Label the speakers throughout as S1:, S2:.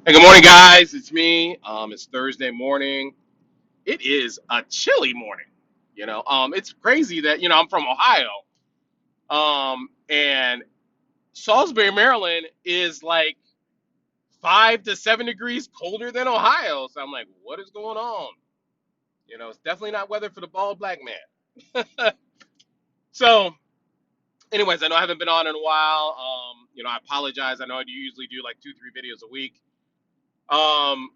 S1: Hey, good morning, guys. It's me. It's Thursday morning. It is a chilly morning. It's crazy that I'm from Ohio, and Salisbury, Maryland, is like 5 to 7 degrees colder than Ohio. So I'm like, what is going on? It's definitely not weather for the bald black man. So, anyways, I know I haven't been on in a while. I apologize. I know I usually do like 2, 3 videos a week. Um,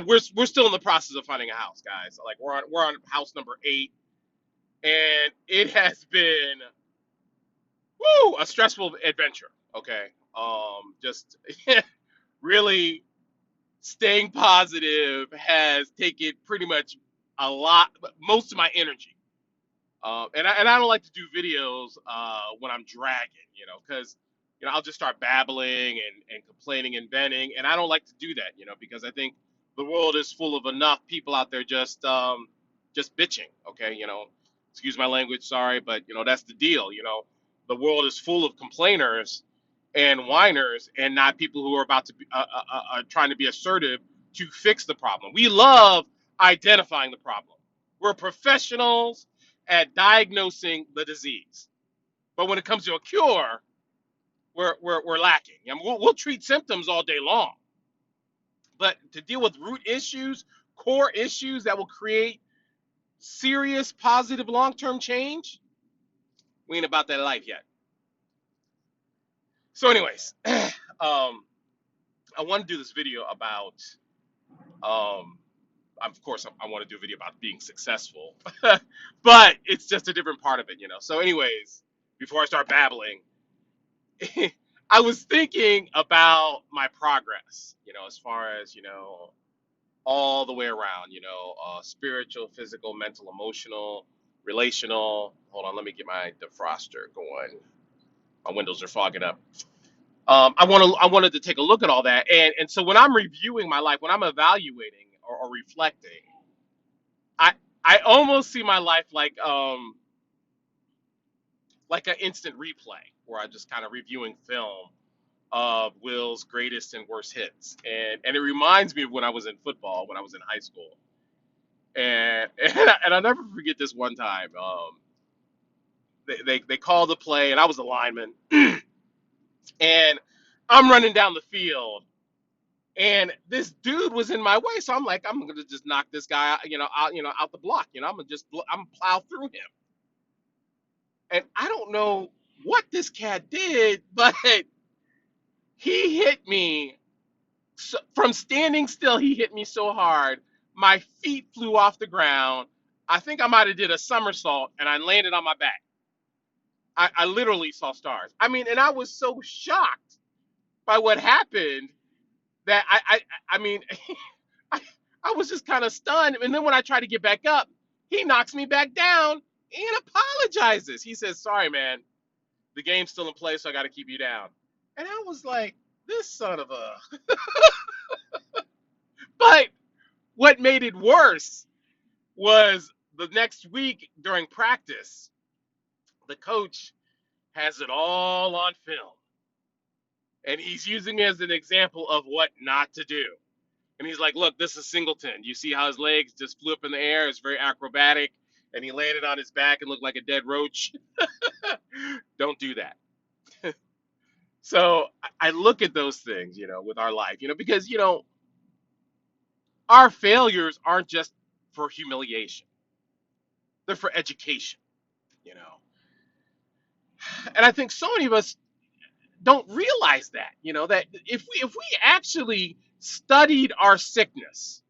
S1: we're still in the process of finding a house, guys. Like we're on house number 8, and it has been a stressful adventure. Okay, just really staying positive has taken pretty much most of my energy. And I don't like to do videos when I'm dragging, because I'll just start babbling and complaining and venting, and I don't like to do that, because I think the world is full of enough people out there just bitching. Okay, excuse my language, sorry, but that's the deal. The world is full of complainers and whiners, and not people who are about to be trying to be assertive to fix the problem. We love identifying the problem. We're professionals at diagnosing the disease. But when it comes to a cure, we're lacking. I mean, we'll treat symptoms all day long. But to deal with root issues, core issues that will create serious, positive, long term change, we ain't about that life yet. So, anyways, I want to do this video about, of course, I want to do a video about being successful, but it's just a different part of it. So, anyways, before I start babbling, I was thinking about my progress, as far as, all the way around, spiritual, physical, mental, emotional, relational. Hold on, let me get my defroster going. My windows are fogging up. I wanted to take a look at all that. And so when I'm reviewing my life, when I'm evaluating or reflecting, I, I almost see my life like an instant replay where I just kind of reviewing film of Will's greatest and worst hits, and it reminds me of when I was in football, when I was in high school, and I'll never forget this one time. They called the play, and I was a lineman, and I'm running down the field, and this dude was in my way, so I'm like, I'm gonna just knock this guy out, out the block, I'm gonna plow through him, and I don't know what this cat did, but he hit me. So, from standing still, he hit me so hard, my feet flew off the ground. I think I might have did a somersault, and I landed on my back. I literally saw stars. I mean, and I was so shocked by what happened that I mean, I, I was just kind of stunned. And then when I try to get back up, he knocks me back down and apologizes. He says, "Sorry, man. The game's still in play, so I got to keep you down." And I was like, "This son of a." But what made it worse was the next week during practice, the coach has it all on film, and he's using it as an example of what not to do. And he's like, "Look, this is Singleton. You see how his legs just flew up in the air? It's very acrobatic, and he landed on his back and looked like a dead roach. Don't do that." So I look at those things, with our life, because our failures aren't just for humiliation; they're for education, you know. And I think so many of us don't realize that, that if we actually studied our sickness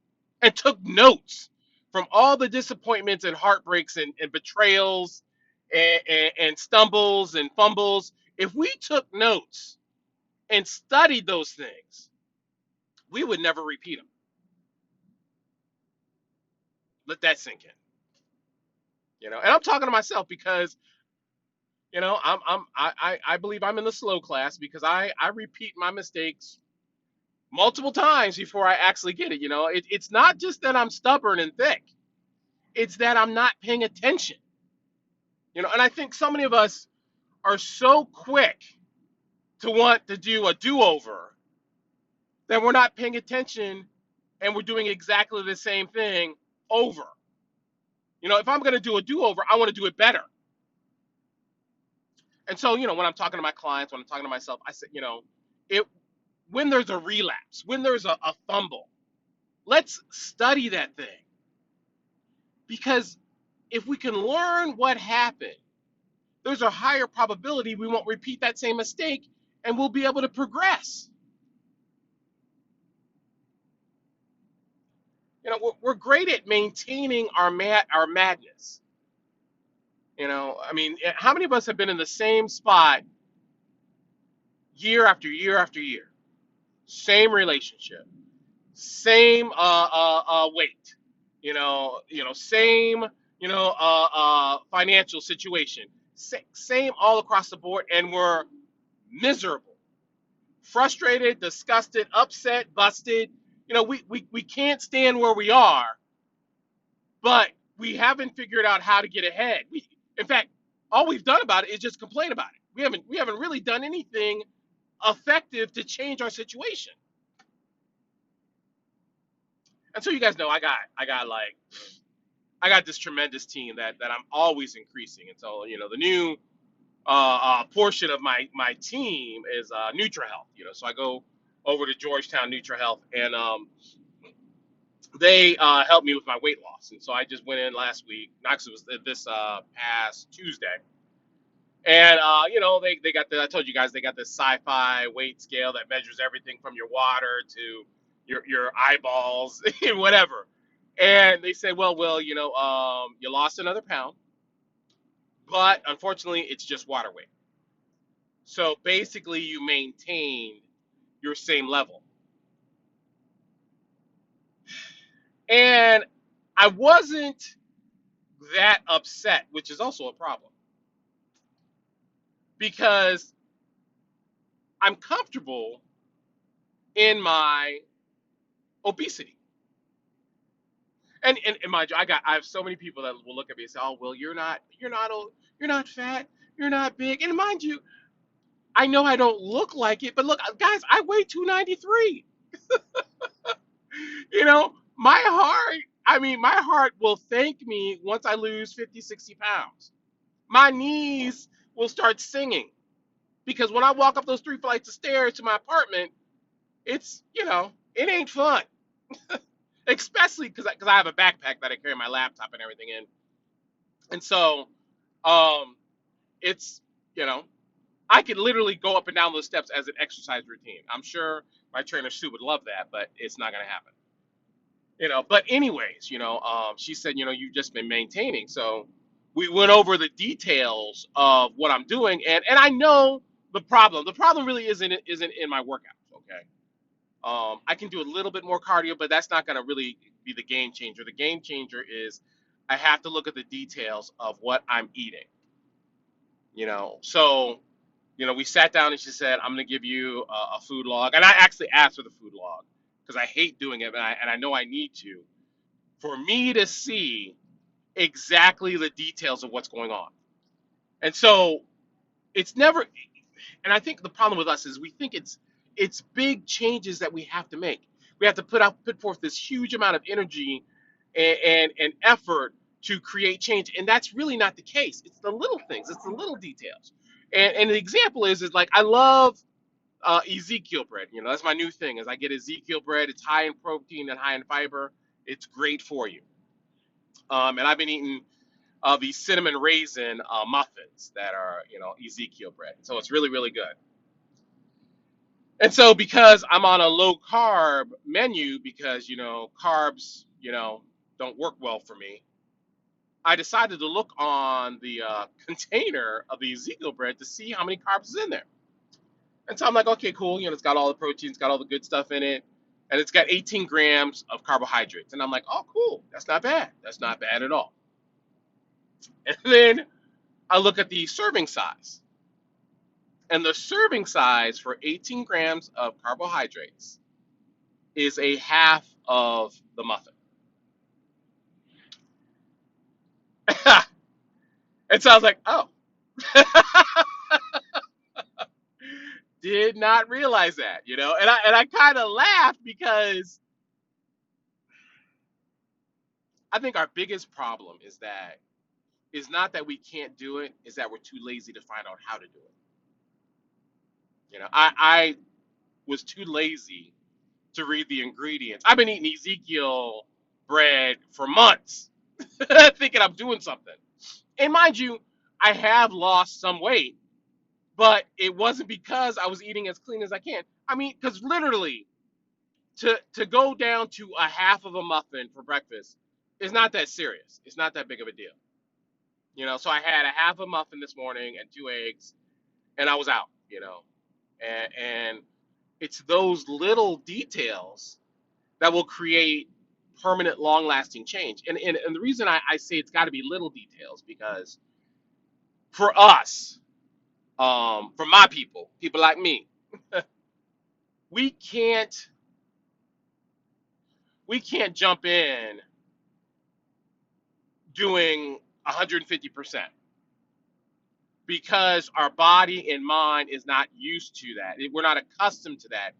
S1: and took notes from all the disappointments and heartbreaks and betrayals and stumbles and fumbles, if we took notes and studied those things, we would never repeat them. Let that sink in, And I'm talking to myself because I believe I'm in the slow class because I repeat my mistakes multiple times before I actually get it. It's not just that I'm stubborn and thick; it's that I'm not paying attention. And I think so many of us are so quick to want to do a do-over then we're not paying attention and we're doing exactly the same thing over. If I'm going to do a do-over, I want to do it better. And so, when I'm talking to my clients, when I'm talking to myself, I say, it when there's a relapse, when there's a fumble, let's study that thing. Because if we can learn what happened, there's a higher probability we won't repeat that same mistake and we'll be able to progress. We're great at maintaining our madness. I mean, how many of us have been in the same spot year after year after year? Same relationship, same weight, same financial situation, same all across the board, and we're miserable, frustrated, disgusted, upset, busted. We can't stand where we are, but we haven't figured out how to get ahead. In fact, all we've done about it is just complain about it. We haven't really done anything effective to change our situation. And so you guys know I got this tremendous team that I'm always increasing. And so the new portion of my team is NutriHealth. So I go over to Georgetown NutriHealth, and they helped me with my weight loss. And so I just went in last week. Actually, it was this past Tuesday. And they got I told you guys they got this sci-fi weight scale that measures everything from your water to your eyeballs, whatever. And they said, well, Will, you lost another pound, but unfortunately, it's just water weight. So basically, you maintained your same level. And I wasn't that upset, which is also a problem, because I'm comfortable in my obesity. And mind you, I have so many people that will look at me and say, "Oh, well, you're not fat, you're not big." And mind you, I know I don't look like it, but look, guys, I weigh 293. My heart will thank me once I lose 50, 60 pounds. My knees will start singing because when I walk up those 3 flights of stairs to my apartment, it ain't fun. Especially because I have a backpack that I carry my laptop and everything in. And so, it's, you know, I could literally go up and down those steps as an exercise routine. I'm sure my trainer Sue would love that, but it's not going to happen. But anyways, she said, you've just been maintaining. So we went over the details of what I'm doing, and I know the problem. The problem really isn't in my workouts. Okay. I can do a little bit more cardio, but that's not going to really be the game changer. The game changer is I have to look at the details of what I'm eating. So we sat down and she said, I'm going to give you a food log. And I actually asked for the food log because I hate doing it, and I know I need to, for me to see exactly the details of what's going on. And so it's never, and I think the problem with us is we think it's big changes that we have to make. We have to put forth this huge amount of energy and effort to create change. And that's really not the case. It's the little things, it's the little details. And the example is like I love Ezekiel bread. That's my new thing. Is I get Ezekiel bread. It's high in protein and high in fiber. It's great for you. And I've been eating these cinnamon raisin muffins that are Ezekiel bread. So it's really, really good. And so because I'm on a low carb menu, because carbs don't work well for me, I decided to look on the container of the Ezekiel bread to see how many carbs is in there. And so I'm like, okay, cool. It's got all the proteins, it's got all the good stuff in it, and it's got 18 grams of carbohydrates. And I'm like, oh, cool. That's not bad. That's not bad at all. And then I look at the serving size. And the serving size for 18 grams of carbohydrates is a half of the muffin. And so I was like, oh. did not realize that, and I kind of laughed because I think our biggest problem is not that we can't do it, is that we're too lazy to find out how to do it. I was too lazy to read the ingredients. I've been eating Ezekiel bread for months, thinking I'm doing something. And mind you, I have lost some weight, but it wasn't because I was eating as clean as I can. I mean, because literally, to go down to a half of a muffin for breakfast is not that serious. It's not that big of a deal. So I had a half a muffin this morning and 2 eggs, and I was out. And it's those little details that will create permanent, long-lasting change. And the reason I say it's got to be little details because for us, for my people like me, we can't we can't jump in doing 150% because our body and mind is not used to that. We're not accustomed to that.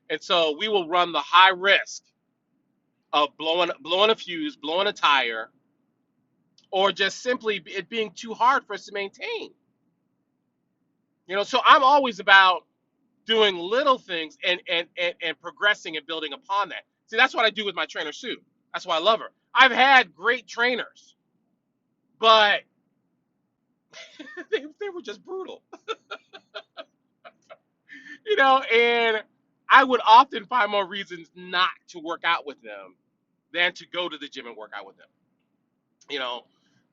S1: And so we will run the high risk of blowing a fuse, blowing a tire, or just simply it being too hard for us to maintain. So I'm always about doing little things and progressing and building upon that. See, that's what I do with my trainer Sue. That's why I love her. I've had great trainers, but they were just brutal, and I would often find more reasons not to work out with them than to go to the gym and work out with them. You know,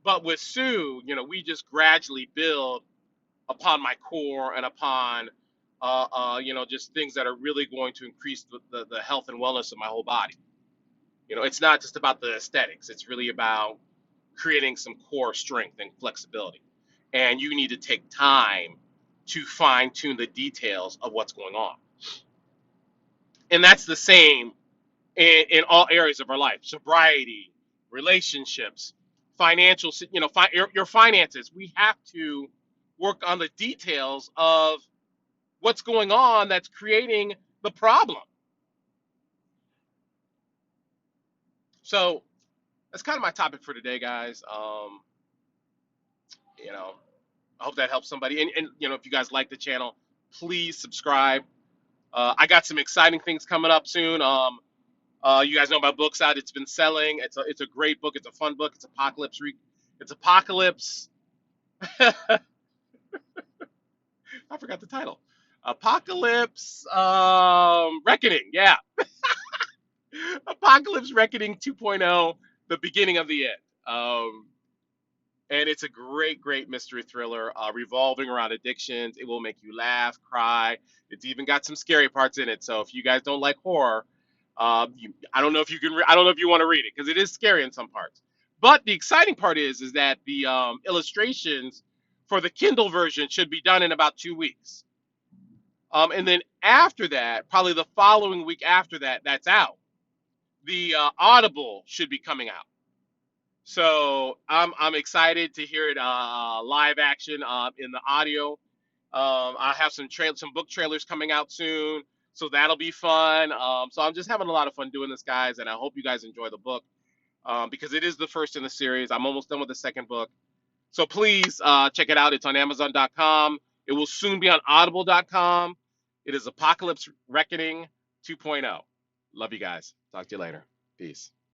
S1: but with Sue, we just gradually build upon my core and upon just things that are really going to increase the health and wellness of my whole body. It's not just about the aesthetics. It's really about creating some core strength and flexibility. And you need to take time to fine tune the details of what's going on. And that's the same in all areas of our life: sobriety, relationships, financial, your finances. We have to work on the details of what's going on that's creating the problem. So that's kind of my topic for today, guys. You know, I hope that helps somebody. And if you guys like the channel, please subscribe. I got some exciting things coming up soon. You guys know my book's out. It's been selling. It's a great book. It's a fun book. It's apocalypse. I forgot the title. Apocalypse Reckoning. Yeah. Apocalypse Reckoning 2.0, the beginning of the end. And it's a great, great mystery thriller revolving around addictions. It will make you laugh, cry. It's even got some scary parts in it. So if you guys don't like horror, I don't know if you can. I don't know if you want to read it because it is scary in some parts. But the exciting part is that the illustrations for the Kindle version should be done in about 2 weeks. And then after that, probably the following week after that, that's out. The Audible should be coming out. So I'm excited to hear it live action in the audio. I have some book trailers coming out soon, so that'll be fun. So I'm just having a lot of fun doing this, guys, and I hope you guys enjoy the book because it is the first in the series. I'm almost done with the second book, so please check it out. It's on Amazon.com. It will soon be on Audible.com. It is Apocalypse Reckoning 2.0. Love you guys. Talk to you later. Peace.